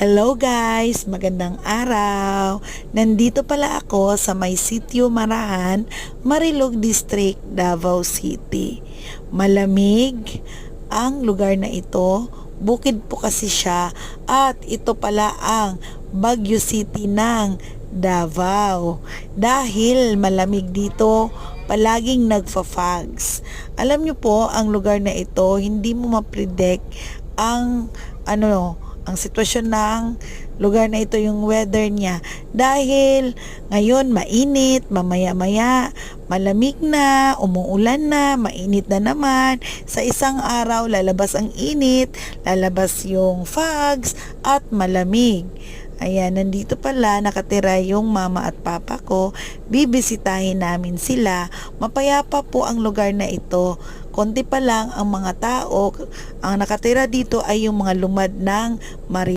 Hello guys! Magandang araw! Nandito pala ako sa may sitio Marahan, Marilog District, Davao City. Malamig ang lugar na ito. Bukid po kasi siya at ito pala ang Baguio City ng Davao. Dahil malamig dito, palaging nagfa-fogs. Alam nyo po, ang lugar na ito, hindi mo ma-predict ang ang sitwasyon ng lugar na ito, yung weather niya, dahil ngayon mainit, mamaya-maya malamig na, umuulan na, mainit na naman. Sa isang araw lalabas ang init, lalabas yung fogs at malamig. Ayan, nandito pala nakatira yung mama at papa ko. Bibisitahin namin sila. Mapayapa po ang lugar na ito. Konti pa lang ang mga tao. Ang nakatira dito ay yung mga lumad ng Marilog.